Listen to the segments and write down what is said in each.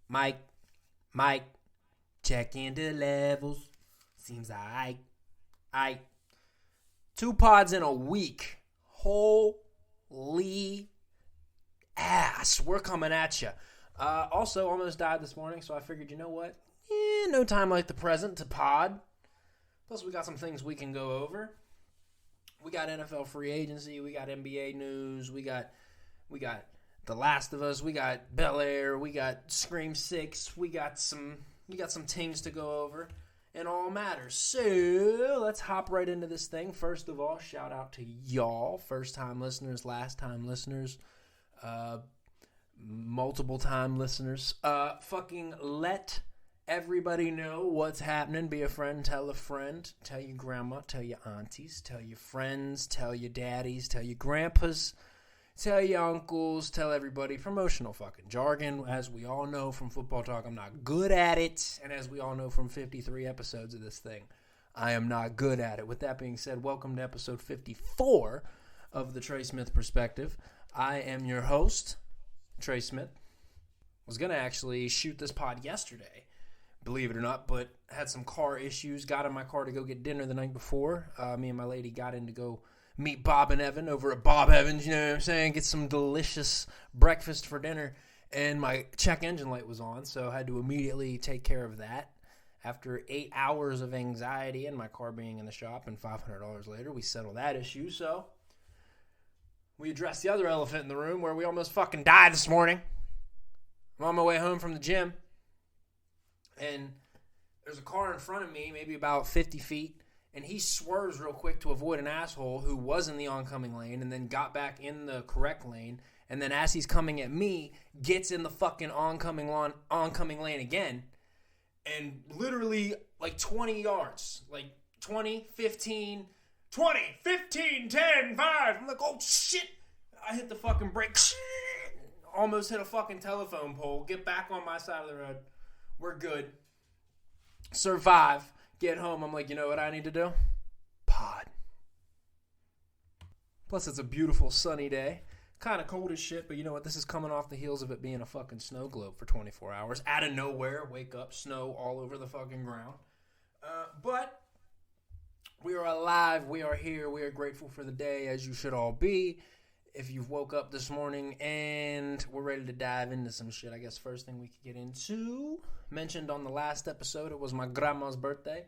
Mike, check into levels. Seems alright. 2 pods in a week. Holy ass. We're coming at you. Also, almost died this morning, so I figured, you know what? No time like the present to pod. Plus, we got some things we can go over. We got NFL free agency. We got NBA news. We got The Last of Us. We got Bel Air. We got Scream 6. We got some things to go over. And all matters. So, let's hop right into this thing. First of all, shout out to y'all. First-time listeners, last-time listeners, multiple-time listeners. Fucking let everybody know what's happening. Be a friend, tell a friend. Tell your grandma, tell your aunties, tell your friends, tell your daddies, tell your grandpas, tell your uncles, tell everybody. Promotional fucking jargon. As we all know from Football Talk, I'm not good at it. And as we all know from 53 episodes of this thing, I am not good at it. With that being said, welcome to episode 54 of the Trey Smith Perspective. I am your host, Trey Smith. Was going to actually shoot this pod yesterday, believe it or not, but had some car issues. Got in my car to go get dinner the night before. Me and my lady got in to go meet Bob and Evan over at Bob Evans, you know what I'm saying? Get some delicious breakfast for dinner. And my check engine light was on, so I had to immediately take care of that. After 8 hours of anxiety and my car being in the shop, and $500 later, we settled that issue. So we addressed the other elephant in the room where we almost fucking died this morning. I'm on my way home from the gym, and there's a car in front of me, maybe about 50 feet, and he swerves real quick to avoid an asshole who was in the oncoming lane and then got back in the correct lane. And then as he's coming at me, gets in the fucking oncoming lane again. And literally like 20 yards, like 20, 15, 20, 15, 10, 5. I'm like, oh shit. I hit the fucking brake. Almost hit a fucking telephone pole. Get back on my side of the road. We're good. Survive. Get home, I'm like, you know what I need to do? Pod. Plus, it's a beautiful sunny day. Kind of cold as shit, but you know what? This is coming off the heels of it being a fucking snow globe for 24 hours. Out of nowhere, wake up, snow all over the fucking ground. But we are alive. We are here. We are grateful for the day, as you should all be. If you've woke up this morning and we're ready to dive into some shit, I guess first thing we could get into, mentioned on the last episode, it was my grandma's birthday.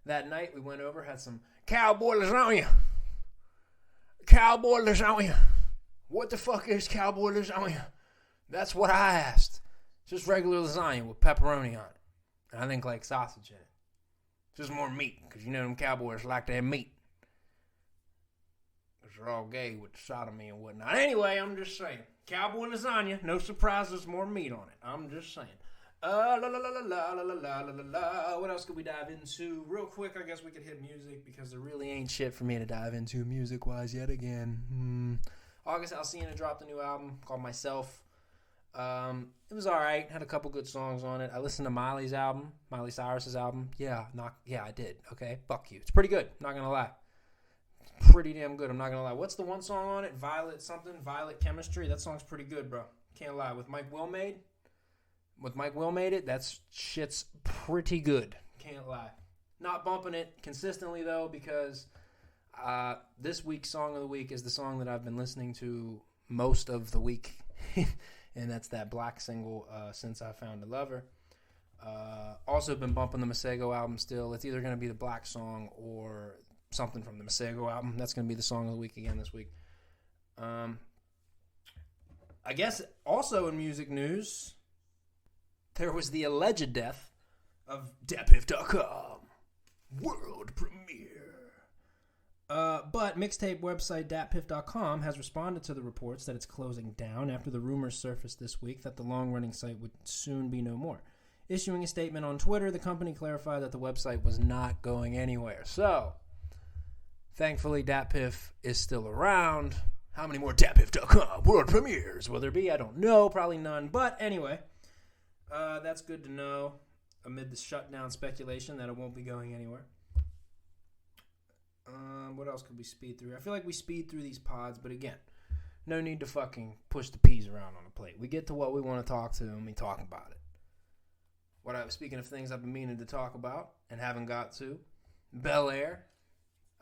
That night we went over, had some cowboy lasagna. Cowboy lasagna. What the fuck is cowboy lasagna? That's what I asked. Just regular lasagna with pepperoni on it. And I think like sausage in it. Just more meat, because you know them cowboys like to have meat. They're all gay with sodomy and whatnot. Anyway, I'm just saying. Cowboy lasagna, no surprises, more meat on it. I'm just saying. What else could we dive into? Real quick, I guess we could hit music because there really ain't shit for me to dive into music-wise yet again. August Alsina dropped a new album called Myself. It was alright. Had a couple good songs on it. I listened to Miley Cyrus's album. Yeah, I did. Okay, fuck you. It's pretty good, not gonna lie. Pretty damn good, I'm not gonna lie. What's the one song on it? Violet Chemistry. That song's pretty good, bro. Can't lie. With Mike Will made it, that shit's pretty good. Can't lie. Not bumping it consistently though, because this week's song of the week is the song that I've been listening to most of the week, and that's that Black single, Since I Found a Lover. Also been bumping the Masego album still. It's either going to be the Black song or something from the Masego album. That's going to be the song of the week again this week. I guess also in music news, there was the alleged death of datpiff.com. World premiere. But mixtape website datpiff.com has responded to the reports that it's closing down after the rumors surfaced this week that the long-running site would soon be no more. Issuing a statement on Twitter, the company clarified that the website was not going anywhere. So, thankfully, DatPiff is still around. How many more datpiff.com world premieres will there be? I don't know. Probably none. But anyway, that's good to know amid the shutdown speculation that it won't be going anywhere. What else could we speed through? I feel like we speed through these pods, but again, no need to fucking push the peas around on a plate. We get to what we want to talk to and we talk about it. Speaking of things I've been meaning to talk about and haven't got to, Bel Air.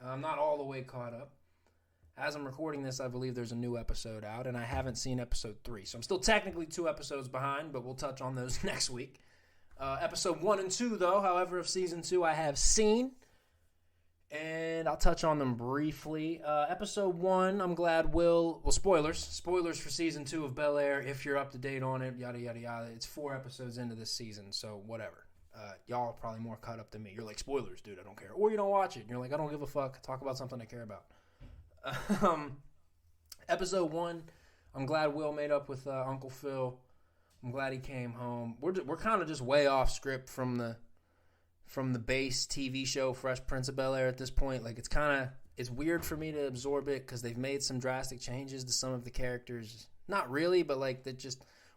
I'm not all the way caught up. As I'm recording this, I believe there's a new episode out, and I haven't seen episode 3. So I'm still technically 2 episodes behind, but we'll touch on those next week. Episode 1 and 2, though, however, of season 2, I have seen, and I'll touch on them briefly. Episode 1, I'm glad spoilers for season 2 of Bel Air, if you're up to date on it, yada, yada, yada. It's 4 episodes into this season, so whatever. Y'all are probably more caught up than me. You're like, spoilers, dude, I don't care. Or you don't watch it, and you're like, I don't give a fuck. Talk about something I care about. Episode 1, I'm glad Will made up with Uncle Phil. I'm glad he came home. We're kind of just way off script from the base TV show Fresh Prince of Bel Air at this point. Like, it's weird for me to absorb it because they've made some drastic changes to some of the characters. Not really, but like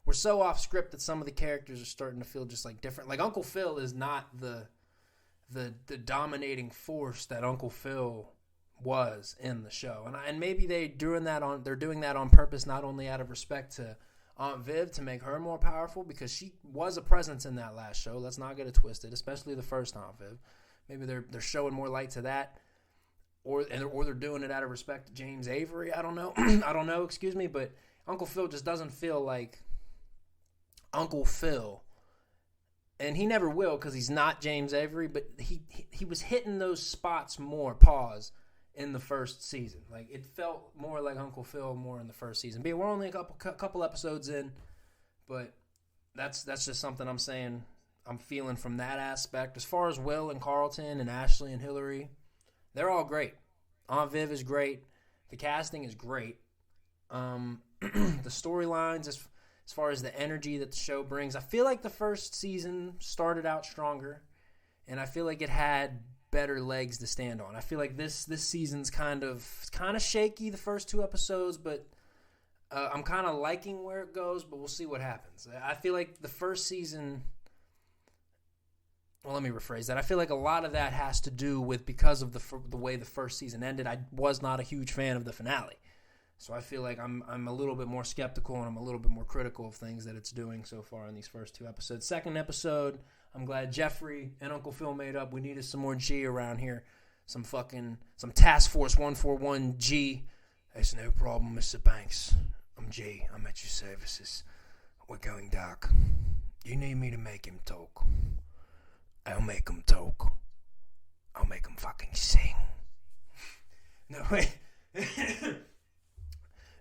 we're so off script that some of the characters are starting to feel just like different. Like, Uncle Phil is not the dominating force that Uncle Phil was in the show, and maybe they're doing that on purpose, not only out of respect to Aunt Viv to make her more powerful, because she was a presence in that last show. Let's not get it twisted, especially the first Aunt Viv. Maybe they're showing more light to that, or they're doing it out of respect to James Avery. I don't know. But Uncle Phil just doesn't feel like Uncle Phil. And he never will, because he's not James Avery, but he was hitting those spots more, in the first season. Like, it felt more like Uncle Phil more in the first season. But we're only a couple episodes in, but that's just something I'm saying I'm feeling from that aspect. As far as Will and Carlton and Ashley and Hillary, they're all great. Aunt Viv is great. The casting is great. The storylines, as far as the energy that the show brings, I feel like the first season started out stronger, and I feel like it had better legs to stand on. I feel like this season's kind of shaky, the first 2 episodes, but I'm kind of liking where it goes, but we'll see what happens. I feel like the first season, well, let me rephrase that. I feel like a lot of that has to do with because of the way the first season ended. I was not a huge fan of the finale. So I feel like I'm a little bit more skeptical, and I'm a little bit more critical of things that it's doing so far in these first 2 episodes. Second episode, I'm glad Jeffrey and Uncle Phil made up. We needed some more G around here. Some Task Force 141 G. There's no problem, Mr. Banks. I'm G. I'm at your services. We're going dark. You need me to make him talk. I'll make him talk. I'll make him fucking sing. No, wait.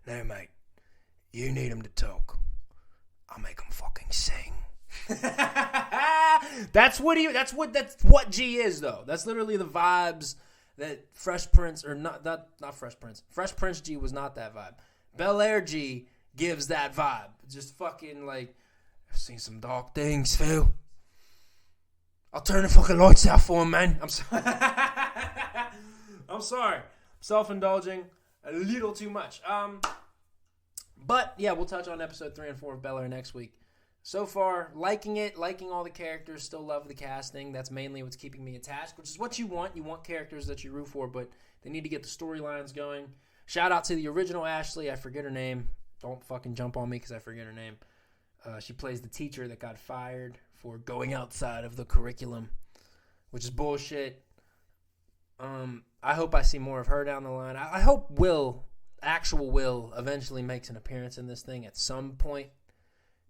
No, mate. You need him to talk. I'll make him fucking sing. That's what G is, though. That's literally the vibes that Fresh Prince, or not Fresh Prince. Fresh Prince G was not that vibe. Bel Air G gives that vibe. Just fucking like, I've seen some dark things, Phil. I'll turn the fucking lights out for him, man. I'm sorry. I'm sorry. Self-indulging a little too much. But yeah, we'll touch on episode 3 and 4 of Bel Air next week. So far, liking it, liking all the characters, still love the casting. That's mainly what's keeping me attached, which is what you want. You want characters that you root for, but they need to get the storylines going. Shout out to the original Ashley. I forget her name. Don't fucking jump on me because I forget her name. She plays the teacher that got fired for going outside of the curriculum, which is bullshit. I hope I see more of her down the line. I hope actual Will, eventually makes an appearance in this thing at some point.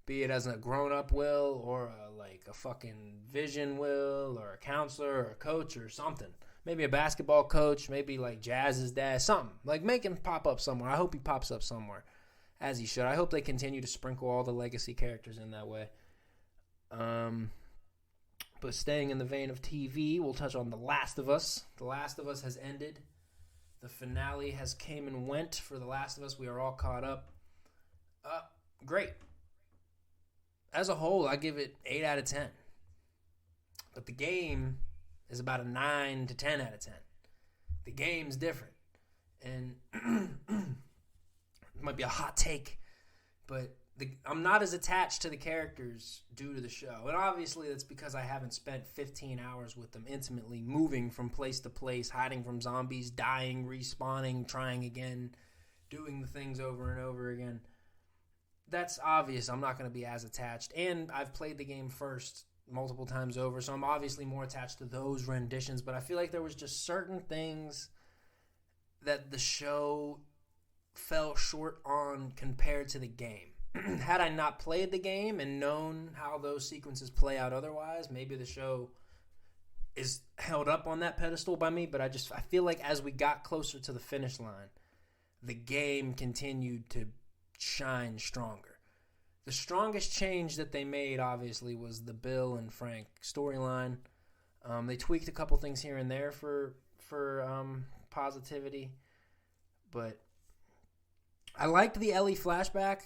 Be it as a grown-up Will, or a fucking vision Will, or a counselor, or a coach, or something. Maybe a basketball coach, maybe like Jazz's dad, something. Like, make him pop up somewhere. I hope he pops up somewhere, as he should. I hope they continue to sprinkle all the legacy characters in that way. But staying in the vein of TV, we'll touch on The Last of Us. The Last of Us has ended. The finale has came and went for The Last of Us. We are all caught up. Great. As a whole, I give it 8 out of 10. But the game is about a 9 to 10 out of 10. The game's different. And it might be a hot take, but I'm not as attached to the characters due to the show. And obviously that's because I haven't spent 15 hours with them intimately, moving from place to place, hiding from zombies, dying, respawning, trying again, doing the things over and over again. That's obvious. I'm not going to be as attached. And I've played the game first multiple times over, so I'm obviously more attached to those renditions, but I feel like there was just certain things that the show fell short on compared to the game. Had I not played the game and known how those sequences play out otherwise, maybe the show is held up on that pedestal by me, but I feel like as we got closer to the finish line, the game continued to shine stronger. The strongest change that they made, obviously, was the Bill and Frank storyline. They tweaked a couple things here and there for positivity, but I liked the Ellie flashback,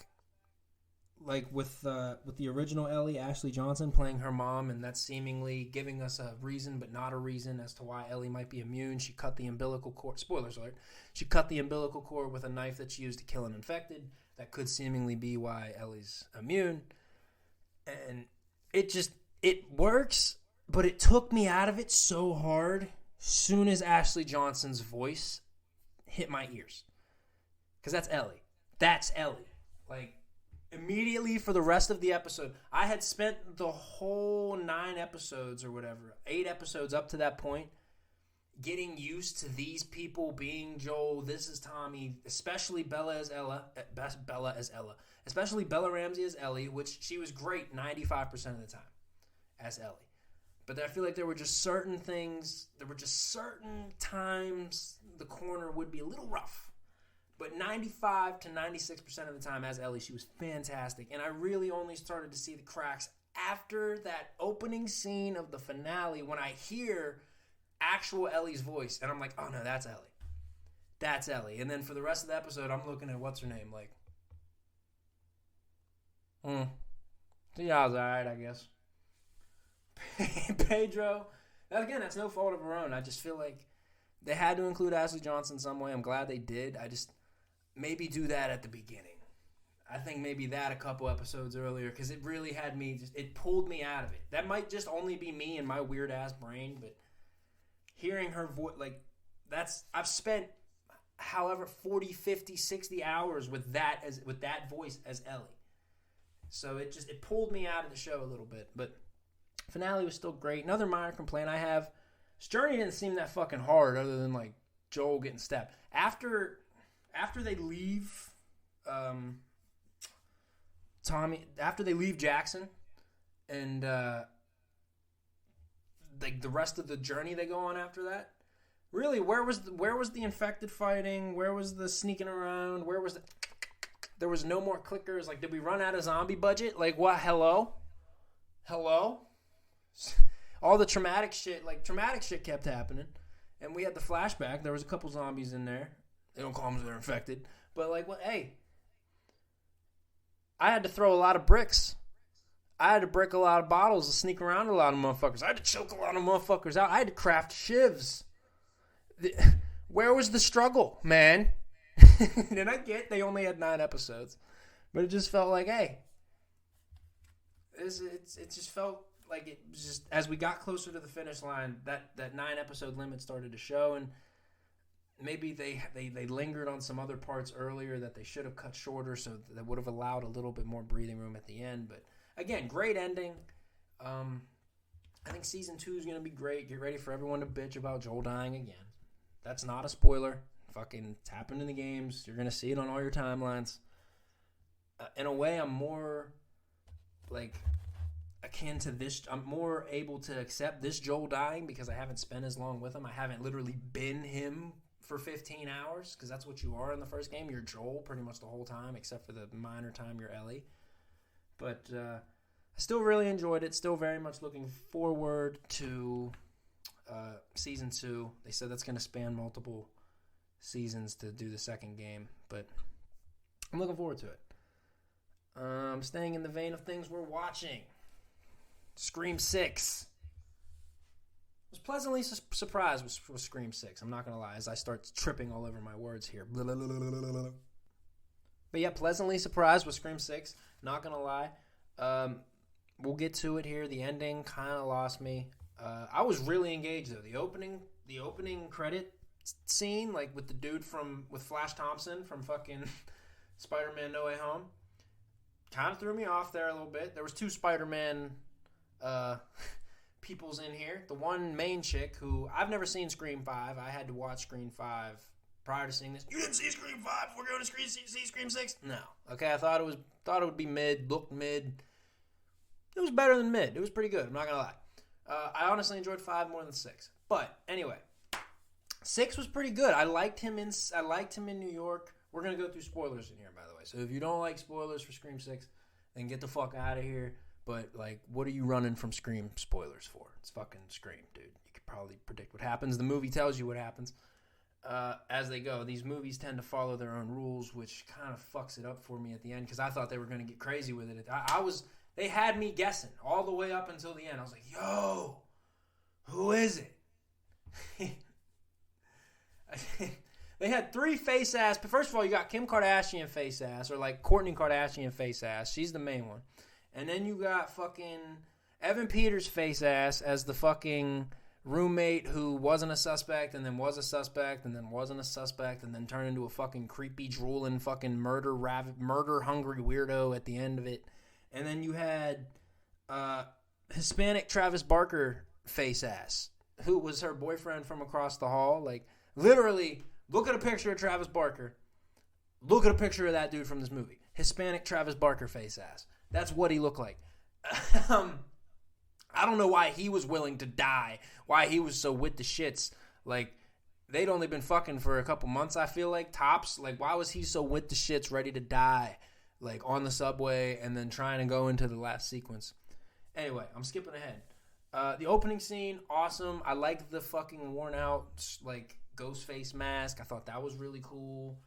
like with the original Ellie, Ashley Johnson playing her mom, and that's seemingly giving us a reason, but not a reason as to why Ellie might be immune. She cut the umbilical cord. Spoilers alert. She cut the umbilical cord with a knife that she used to kill an infected. That could seemingly be why Ellie's immune. And it works, but it took me out of it so hard soon as Ashley Johnson's voice hit my ears. Because that's Ellie. That's Ellie. Like, immediately for the rest of the episode, I had spent the whole 9 episodes or whatever, 8 episodes up to that point, getting used to these people being Joel, this is Tommy, especially Bella as Ella, especially Bella Ramsey as Ellie, which she was great 95% of the time as Ellie. But I feel like there were just certain things, certain times the corner would be a little rough. But 95 to 96% of the time as Ellie, she was fantastic. And I really only started to see the cracks after that opening scene of the finale when I hear actual Ellie's voice, and I'm like, oh no, that's Ellie. That's Ellie. And then for the rest of the episode, I'm looking at what's her name, like, yeah, I was alright, I guess. Pedro, again, that's no fault of her own. I just feel like they had to include Ashley Johnson some way. I'm glad they did. I just maybe do that at the beginning. I think maybe that a couple episodes earlier, because it really had me, it pulled me out of it. That might just only be me and my weird ass brain, but hearing her voice, like, I've spent however 40, 50, 60 hours with that voice as Ellie. So it pulled me out of the show a little bit, but finale was still great. Another minor complaint I have, this journey didn't seem that fucking hard other than like Joel getting stabbed. After they leave after they leave Jackson and like the rest of the journey they go on after that, really, where was the infected fighting? Where was the sneaking around? There was no more clickers. Like, did we run out of zombie budget? Like, what? Hello? All the traumatic shit kept happening. And we had the flashback. There was a couple zombies in there. They don't call them they're infected. But, like, well, hey, I had to throw a lot of bricks. I had to break a lot of bottles and sneak around a lot of motherfuckers. I had to choke a lot of motherfuckers out. I had to craft shivs. Where was the struggle, man? And I get they only had 9 episodes. But it just felt like, hey, it just felt like it was just, as we got closer to the finish line, that 9-episode limit started to show, and maybe they lingered on some other parts earlier that they should have cut shorter, so that would have allowed a little bit more breathing room at the end. But again, great ending. I think season 2 is going to be great. Get ready for everyone to bitch about Joel dying again. That's not a spoiler. Fucking, it's happened in the games. You're going to see it on all your timelines. In a way, I'm more like akin to this. I'm more able to accept this Joel dying because I haven't spent as long with him. I haven't literally been him for 15 hours, because that's what you are in the first game. You're Joel pretty much the whole time, except for the minor time you're Ellie. But I still really enjoyed it. Still very much looking forward to season 2. They said that's going to span multiple seasons to do the second game, but I'm looking forward to it. Staying in the vein of things we're watching, Scream 6. I was pleasantly surprised with Scream 6. I'm not going to lie, as I start tripping all over my words here. But yeah, pleasantly surprised with Scream 6. Not going to lie. We'll get to it here. The ending kind of lost me. I was really engaged, though. The opening credit scene, like with the dude with Flash Thompson from fucking Spider-Man No Way Home, kind of threw me off there a little bit. There was 2 Spider-Man peoples in here. The one main chick who I've never seen Scream 5. I had to watch Scream 5 prior to seeing this. You didn't see Scream 5? We're going to see Scream 6? No. Okay, I thought it would be mid, looked mid. It was better than mid. It was pretty good. I'm not gonna lie. I honestly enjoyed 5 more than 6. But anyway, 6 was pretty good. I liked him in New York. We're gonna go through spoilers in here, by the way. So if you don't like spoilers for Scream 6, then get the fuck out of here. But like, what are you running from Scream spoilers for? It's fucking Scream, dude. You could probably predict what happens. The movie tells you what happens as they go. These movies tend to follow their own rules, which kind of fucks it up for me at the end because I thought they were gonna get crazy with it. They had me guessing all the way up until the end. I was like, yo, who is it? They had 3 face ass. But first of all, you got Kim Kardashian face ass, or like Kourtney Kardashian face ass. She's the main one. And then you got fucking Evan Peters face ass as the fucking roommate who wasn't a suspect and then was a suspect and then wasn't a suspect and then turned into a fucking creepy, drooling, fucking murder-hungry weirdo at the end of it. And then you had Hispanic Travis Barker face ass, who was her boyfriend from across the hall. Like, literally, look at a picture of Travis Barker. Look at a picture of that dude from this movie. Hispanic Travis Barker face ass. That's what he looked like. I don't know why he was willing to die. Why he was so with the shits. Like, they'd only been fucking for a couple months, I feel like, tops. Like, why was he so with the shits, ready to die? Like, on the subway and then trying to go into the last sequence. Anyway, I'm skipping ahead. The opening scene, awesome. I liked the fucking worn out, like, ghost face mask. I thought that was really cool.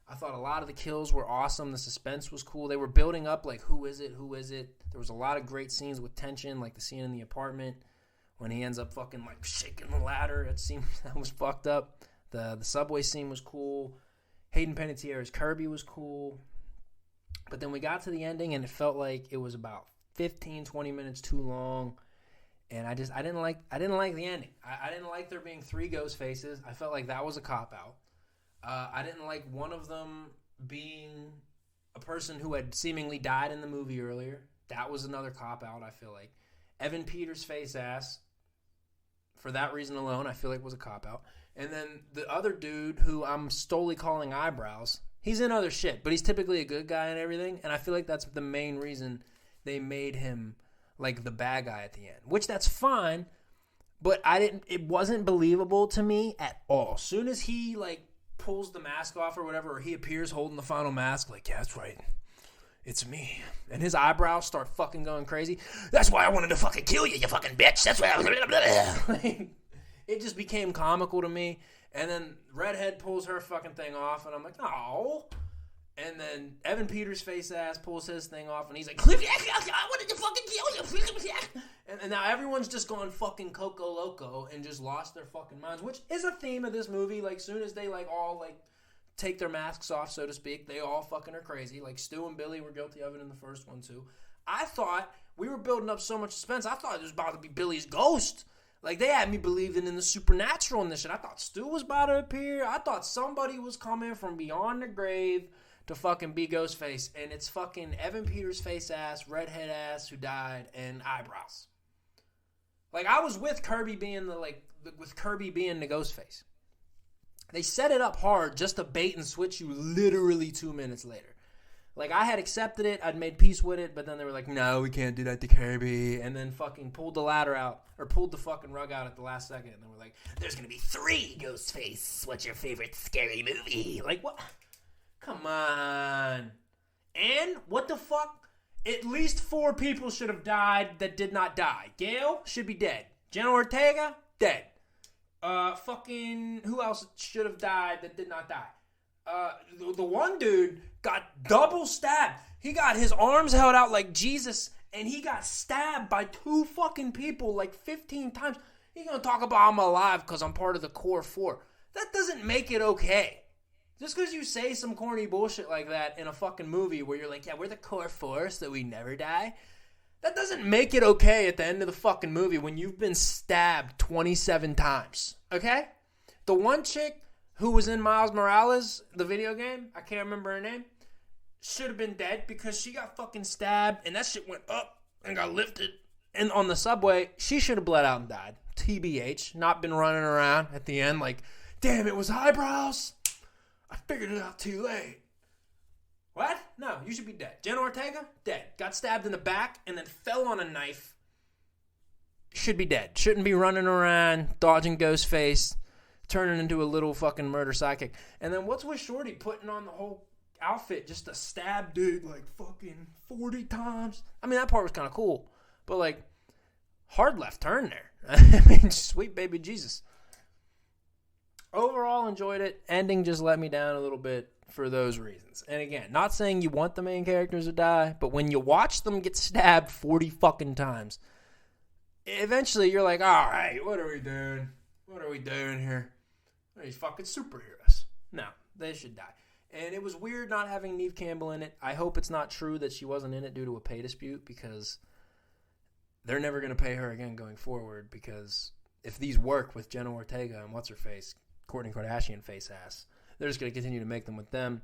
I thought a lot of the kills were awesome. The suspense was cool. They were building up, like, who is it? Who is it? There was a lot of great scenes with tension, like the scene in the apartment when he ends up fucking, like, shaking the ladder. That was fucked up. The subway scene was cool. Hayden Panettiere's Kirby was cool. But then we got to the ending, and it felt like it was about 15, 20 minutes too long. And I didn't like the ending. I didn't like there being 3 ghost faces. I felt like that was a cop-out. I didn't like one of them being a person who had seemingly died in the movie earlier. That was another cop-out, I feel like. Evan Peters' face ass, for that reason alone, I feel like was a cop-out. And then the other dude, who I'm solely calling Eyebrows, he's in other shit, but he's typically a good guy and everything. And I feel like that's the main reason they made him like the bad guy at the end, which that's fine. But it wasn't believable to me at all. As soon as he like pulls the mask off or whatever, or he appears holding the final mask, like, yeah, that's right, it's me. And his eyebrows start fucking going crazy. That's why I wanted to fucking kill you, you fucking bitch. That's why I it just became comical to me. And then Redhead pulls her fucking thing off, and I'm like, oh. And then Evan Peters' face ass pulls his thing off, and he's like, I wanted to fucking kill you. And now everyone's just gone fucking Coco Loco and just lost their fucking minds, which is a theme of this movie. Like, soon as they like all like take their masks off, so to speak, they all fucking are crazy. Like, Stu and Billy were guilty of it in the first one too. I thought we were building up so much suspense. I thought it was about to be Billy's ghost. Like, they had me believing in the supernatural and this shit. I thought Stu was about to appear. I thought somebody was coming from beyond the grave to fucking be Ghostface. And it's fucking Evan Peters' face ass, redhead ass who died, and Eyebrows. Like, I was with Kirby being the Ghostface. They set it up hard just to bait and switch you literally 2 minutes later. Like, I had accepted it, I'd made peace with it, but then they were like, no, we can't do that to Kirby, and then fucking pulled the ladder out, or pulled the fucking rug out at the last second, and then we're like, there's gonna be 3 Ghostface, what's your favorite scary movie? Like, what? Come on. And, what the fuck? At least 4 people should have died that did not die. Gail should be dead. Jenna Ortega, dead. Fucking, who else should have died that did not die? The one dude got double stabbed. He got his arms held out like Jesus, and he got stabbed by 2 fucking people like 15 times. He's gonna talk about I'm alive because I'm part of the core 4. That doesn't make it okay. Just because you say some corny bullshit like that in a fucking movie where you're like, yeah, we're the core 4 so we never die. That doesn't make it okay at the end of the fucking movie when you've been stabbed 27 times. Okay? The one chick who was in Miles Morales, the video game, I can't remember her name, should have been dead because she got fucking stabbed and that shit went up and got lifted And on the subway, she should have bled out and died. TBH, not been running around at the end like, damn, it was eyebrows. I figured it out too late. What? No, you should be dead. Jenna Ortega, dead. Got stabbed in the back and then fell on a knife. Should be dead. Shouldn't be running around, dodging Ghostface, turning into a little fucking murder sidekick. And then what's with Shorty putting on the whole outfit just to stab dude like fucking 40 times? I mean, that part was kind of cool. But like, hard left turn there. I mean, sweet baby Jesus. Overall, enjoyed it. Ending just let me down a little bit for those reasons. And again, not saying you want the main characters to die, but when you watch them get stabbed 40 fucking times, eventually you're like, all right, what are we doing? What are we doing here? These fucking superheroes. No, they should die. And it was weird not having Neve Campbell in it. I hope it's not true that she wasn't in it due to a pay dispute, because they're never going to pay her again going forward, because if these work with Jenna Ortega and what's-her-face, Kourtney Kardashian face ass, they're just going to continue to make them with them.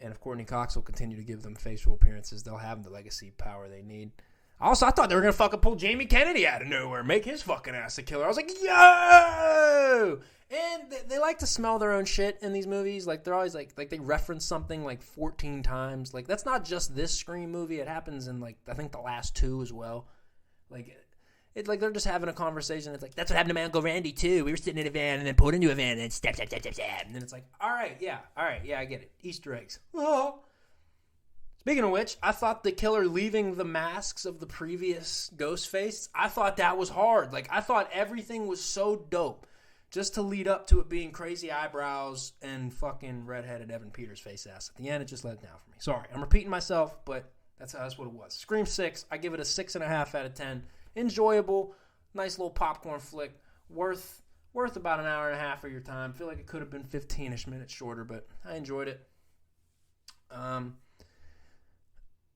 And if Courtney Cox will continue to give them facial appearances, they'll have the legacy power they need. Also, I thought they were going to fucking pull Jamie Kennedy out of nowhere, make his fucking ass a killer. I was like, yo! And they like to smell their own shit in these movies. Like, they're always like they reference something like 14 times. Like, that's not just this Scream movie. It happens in, like, I think the last two as well. Like, it's like they're just having a conversation. It's like, that's what happened to my Uncle Randy, too. We were sitting in a van and then pulled into a van and then stab. And then it's like, all right, yeah, I get it. Easter eggs. Oh. Speaking of which, I thought the killer leaving the masks of the previous Ghostface, I thought that was hard. Like, I thought everything was so dope just to lead up to it being crazy eyebrows and fucking redheaded Evan Peters face ass. At the end, it just let it down for me. Sorry, I'm repeating myself, but that's what it was. Scream 6, I give it a 6.5 out of 10. Enjoyable, nice little popcorn flick, worth about an hour and a half of your time. Feel like it could have been 15-ish minutes shorter, but I enjoyed it.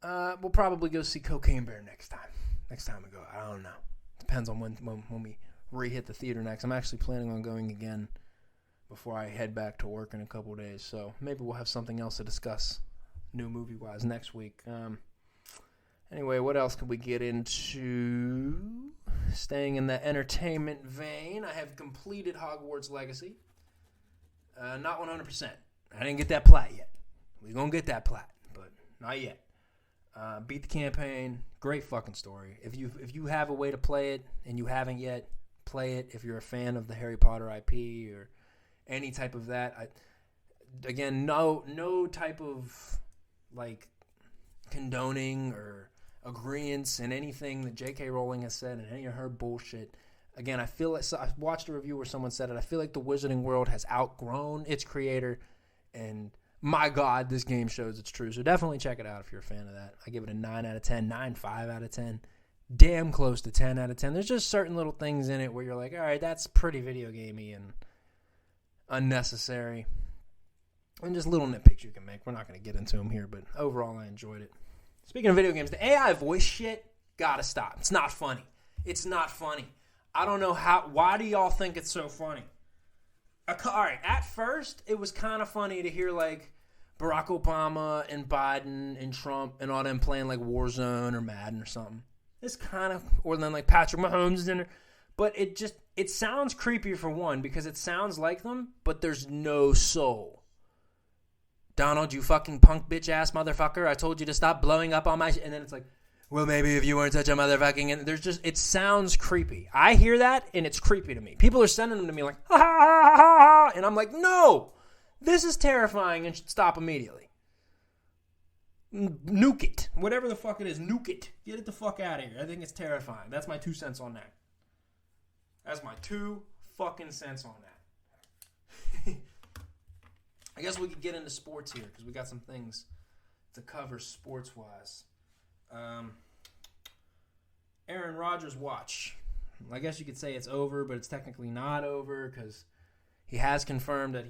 We'll probably go see Cocaine Bear next time. Next time we go, I don't know. Depends on when we re-hit the theater next. I'm actually planning on going again before I head back to work in a couple of days, so maybe we'll have something else to discuss new movie-wise next week. Anyway, what else could we get into? Staying in the entertainment vein, I have completed Hogwarts Legacy. Not 100%. I didn't get that plat yet. We're going to get that plat, but not yet. Beat the campaign. Great fucking story. If you have a way to play it and you haven't yet, play it. If you're a fan of the Harry Potter IP or any type of that. Again, no type of like condoning or agreeance in anything that J.K. Rowling has said and any of her bullshit. Again, I feel like I watched a review where someone said it. I feel like the Wizarding World has outgrown its creator, and my God, this game shows it's true. So definitely check it out if you're a fan of that. I give it a 9 out of 10, 9.5 out of 10. Damn close to 10 out of 10. There's just certain little things in it where you're like, all right, that's pretty video gamey and unnecessary. And just little nitpicks you can make. We're not going to get into them here, but overall, I enjoyed it. Speaking of video games, the AI voice shit, gotta stop. It's not funny. It's not funny. I don't know why do y'all think it's so funny? All right, at first, it was kind of funny to hear, like, Barack Obama and Biden and Trump and all them playing, like, Warzone or Madden or something. It's kind of, or then, like, Patrick Mahomes is in there. But it sounds creepy for one, because it sounds like them, but there's no soul. Donald, you fucking punk bitch ass motherfucker. I told you to stop blowing up on my and then it's like, well, maybe if you weren't such a motherfucking, and there's just, it sounds creepy. I hear that and it's creepy to me. People are sending them to me like, ha ha ha ha ha, and I'm like, no, this is terrifying and should stop immediately. Nuke it. Whatever the fuck it is, nuke it. Get it the fuck out of here. I think it's terrifying. That's my 2 cents on that. That's my 2 fucking cents on that. I guess we could get into sports here because we got some things to cover sports-wise. Aaron Rodgers' watch. I guess you could say it's over, but it's technically not over because he has confirmed that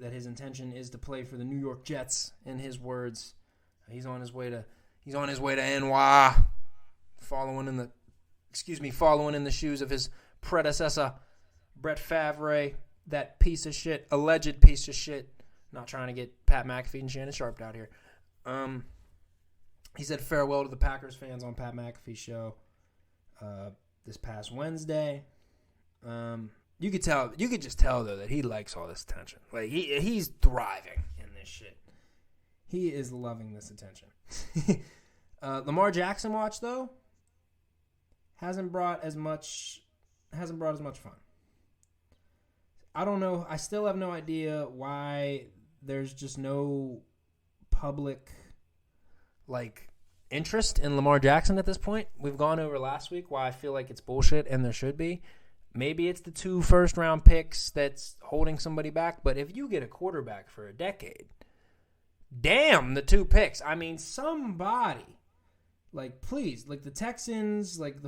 that his intention is to play for the New York Jets. In his words, he's on his way to NY, following in the shoes of his predecessor, Brett Favre, that piece of shit, alleged piece of shit. Not trying to get Pat McAfee and Shannon Sharp out here. He said farewell to the Packers fans on Pat McAfee's show. this past Wednesday. You could just tell though that he likes all this attention. Like he's thriving in this shit. He is loving this attention. Lamar Jackson watch though hasn't brought as much fun. I don't know. I still have no idea why there's just no public interest in Lamar Jackson at this point. We've gone over last week why I feel like it's bullshit and there should be. Maybe it's the 2 first-round picks that's holding somebody back. But if you get a quarterback for a decade, damn the 2 picks. I mean, somebody, please, the Texans, the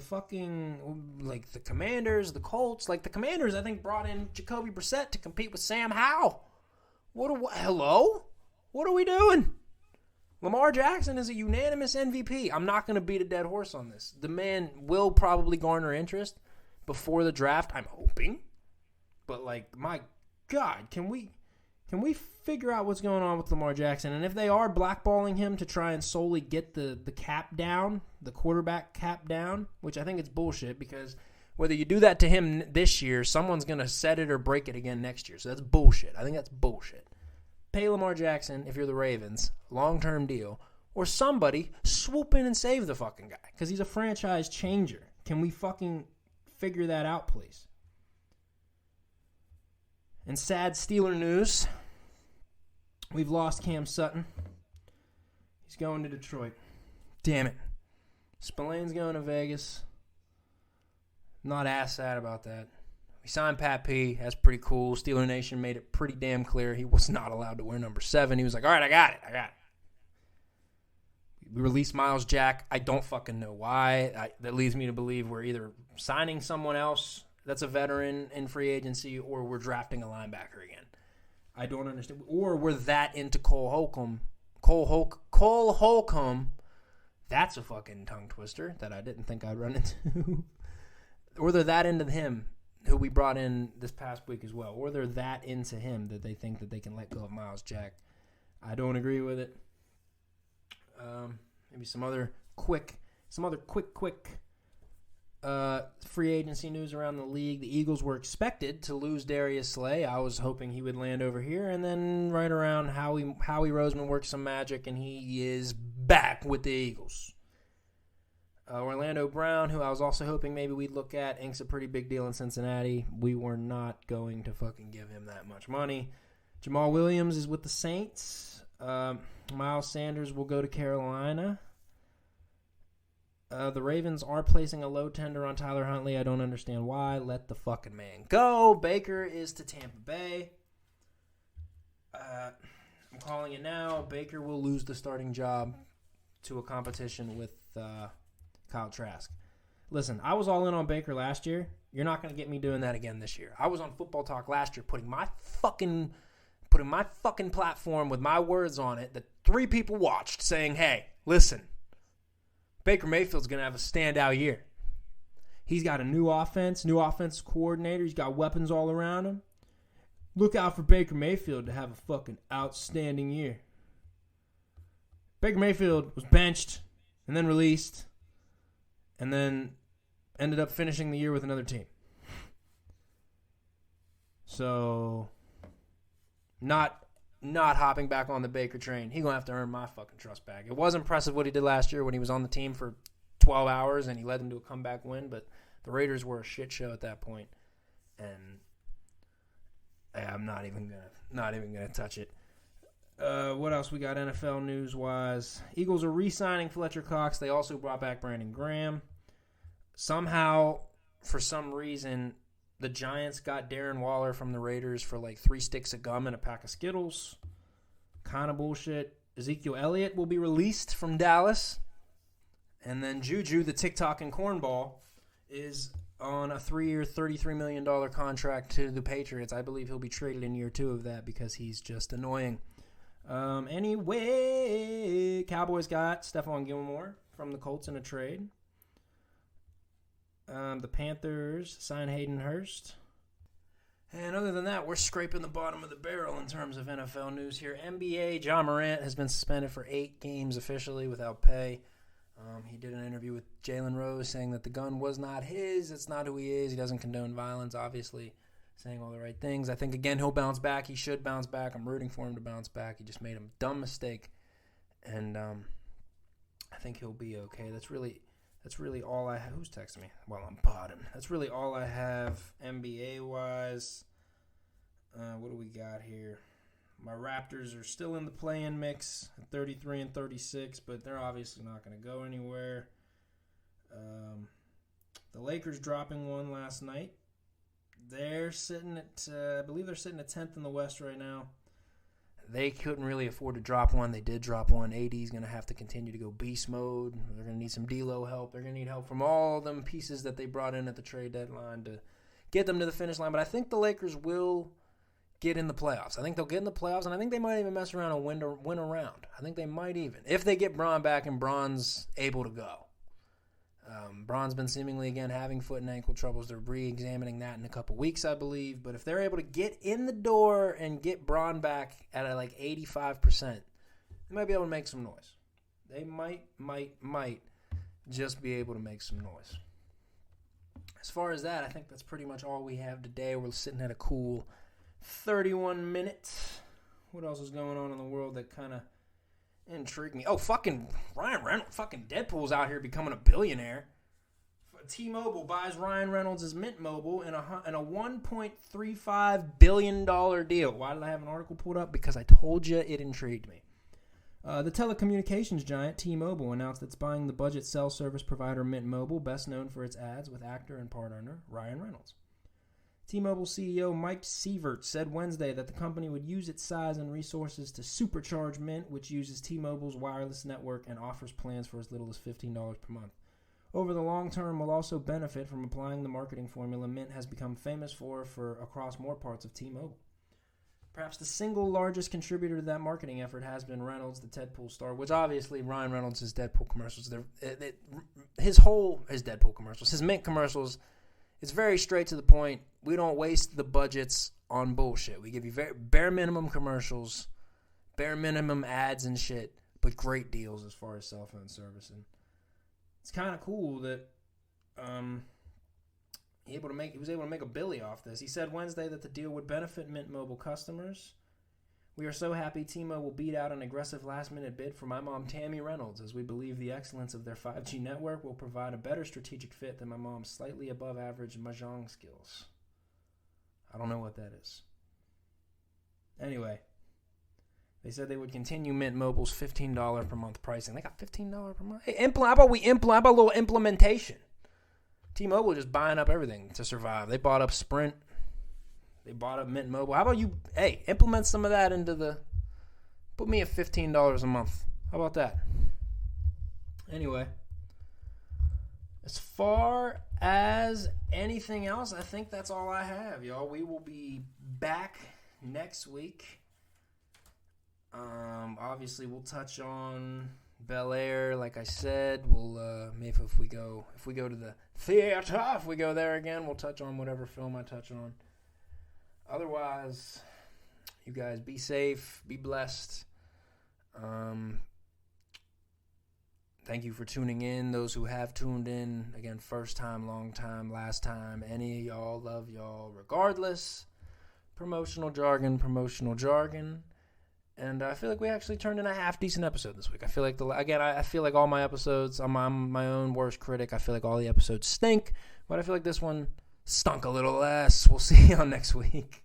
Commanders, the Colts. The Commanders, I think, brought in Jacoby Brissett to compete with Sam Howell. Hello? What are we doing? Lamar Jackson is a unanimous MVP. I'm not going to beat a dead horse on this. The man will probably garner interest before the draft, I'm hoping. But, my God, can we figure out what's going on with Lamar Jackson? And if they are blackballing him to try and solely get the cap down, the quarterback cap down, which I think it's bullshit because whether you do that to him this year, someone's going to set it or break it again next year. So that's bullshit. I think that's bullshit. Pay Lamar Jackson, if you're the Ravens, long-term deal, or somebody swoop in and save the fucking guy because he's a franchise changer. Can we fucking figure that out, please? And sad Steeler news, we've lost Cam Sutton. He's going to Detroit. Damn it. Spillane's going to Vegas. Not as sad about that. We signed Pat P. That's pretty cool. Steeler Nation made it pretty damn clear he was not allowed to wear number 7. He was like, all right, I got it. We released Miles Jack. I don't fucking know why. That leads me to believe we're either signing someone else that's a veteran in free agency or we're drafting a linebacker again. I don't understand. Or we're that into Cole Holcomb. Cole Holcomb. That's a fucking tongue twister that I didn't think I'd run into. Or they're that into him, who we brought in this past week as well. Or they're that into him that they think that they can let go of Miles Jack. I don't agree with it. Maybe some other quick free agency news around the league. The Eagles were expected to lose Darius Slay. I was hoping he would land over here, and then right around Howie Roseman worked some magic, and he is back with the Eagles. Orlando Brown, who I was also hoping maybe we'd look at, inks a pretty big deal in Cincinnati. We were not going to fucking give him that much money. Jamal Williams is with the Saints. Miles Sanders will go to Carolina. The Ravens are placing a low tender on Tyler Huntley. I don't understand why. Let the fucking man go. Baker is to Tampa Bay. I'm calling it now. Baker will lose the starting job to a competition with Kyle Trask. Listen, I was all in on Baker last year. You're not going to get me doing that again this year. I was on Football Talk last year putting my fucking platform with my words on it that 3 people watched saying, hey, listen, Baker Mayfield's going to have a standout year. He's got a new offensive coordinator. He's got weapons all around him. Look out for Baker Mayfield to have a fucking outstanding year. Baker Mayfield was benched and then released and then ended up finishing the year with another team. So, not hopping back on the Baker train. He's going to have to earn my fucking trust back. It was impressive what he did last year when he was on the team for 12 hours and he led them to a comeback win, but the Raiders were a shit show at that point, and I'm not even gonna touch it. What else we got NFL news-wise? Eagles are re-signing Fletcher Cox. They also brought back Brandon Graham. Somehow, for some reason, the Giants got Darren Waller from the Raiders for 3 sticks of gum and a pack of Skittles. Kind of bullshit. Ezekiel Elliott will be released from Dallas. And then Juju, the TikTok and cornball, is on a 3-year, $33 million contract to the Patriots. I believe he'll be traded in year 2 of that because he's just annoying. Anyway, Cowboys got Stephon Gilmore from the Colts in a trade. The Panthers signed Hayden Hurst. And other than that, we're scraping the bottom of the barrel in terms of NFL news here. NBA, Ja Morant has been suspended for 8 games officially without pay. He did an interview with Jalen Rose saying that the gun was not his. It's not who he is. He doesn't condone violence, obviously, saying all the right things. I think, again, he'll bounce back. He should bounce back. I'm rooting for him to bounce back. He just made a dumb mistake, and I think he'll be okay. That's really all I have. Who's texting me while I'm podding? That's really all I have NBA-wise. What do we got here? My Raptors are still in the play-in mix at 33 and 36, but they're obviously not going to go anywhere. The Lakers dropping one last night. They're sitting at, I believe they're sitting at 10th in the West right now. They couldn't really afford to drop one. They did drop one. AD's going to have to continue to go beast mode. They're going to need some D-Lo help. They're going to need help from all them pieces that they brought in at the trade deadline to get them to the finish line. But I think the Lakers will get in the playoffs. I think they'll get in the playoffs, and I think they might even mess around and win a round. I think they might even. If they get Bron back and Bron's able to go. Bron's been seemingly, again, having foot and ankle troubles. They're re-examining that in a couple weeks, I believe. But if they're able to get in the door and get Bron back at like 85%, they might be able to make some noise. They might just be able to make some noise. As far as that, I think that's pretty much all we have today. We're sitting at a cool 31 minutes. What else is going on in the world that kind of intrigued me? Oh, fucking Ryan Reynolds. Fucking Deadpool's out here becoming a billionaire. T-Mobile buys Ryan Reynolds' Mint Mobile in a $1.35 billion deal. Why did I have an article pulled up? Because I told you it intrigued me. The telecommunications giant T-Mobile announced it's buying the budget cell service provider Mint Mobile, best known for its ads with actor and part owner Ryan Reynolds. T-Mobile CEO Mike Sievert said Wednesday that the company would use its size and resources to supercharge Mint, which uses T-Mobile's wireless network and offers plans for as little as $15 per month. Over the long term, will also benefit from applying the marketing formula Mint has become famous for across more parts of T-Mobile. Perhaps the single largest contributor to that marketing effort has been Reynolds, the Deadpool star, which obviously Ryan Reynolds' Deadpool commercials, his Deadpool commercials, his Mint commercials, it's very straight to the point. We don't waste the budgets on bullshit. We give you bare minimum commercials, bare minimum ads and shit, but great deals as far as cell phone service. And it's kind of cool that he was able to make a billy off this. He said Wednesday that the deal would benefit Mint Mobile customers. We are so happy T-Mobile beat out an aggressive last-minute bid for my mom, Tammy Reynolds, as we believe the excellence of their 5G network will provide a better strategic fit than my mom's slightly above-average mahjong skills. I don't know what that is. Anyway, they said they would continue Mint Mobile's $15 per month pricing. They got $15 per month. Hey, how about a little implementation? T-Mobile just buying up everything to survive. They bought up Sprint. They bought up Mint Mobile. How about you, implement some of that put me at $15 a month. How about that? Anyway, as far as anything else, I think that's all I have, y'all. We will be back next week. Obviously, we'll touch on Bel Air, like I said. We'll maybe if we go to the theater, if we go there again, we'll touch on whatever film I touch on. Otherwise, you guys be safe, be blessed. Thank you for tuning in. Those who have tuned in, again, first time, long time, last time, any of y'all, love y'all regardless. Promotional jargon. And I feel like we actually turned in a half-decent episode this week. I feel like, I feel like all my episodes, I'm my own worst critic. I feel like all the episodes stink, but I feel like this one stunk a little less. We'll see y'all next week.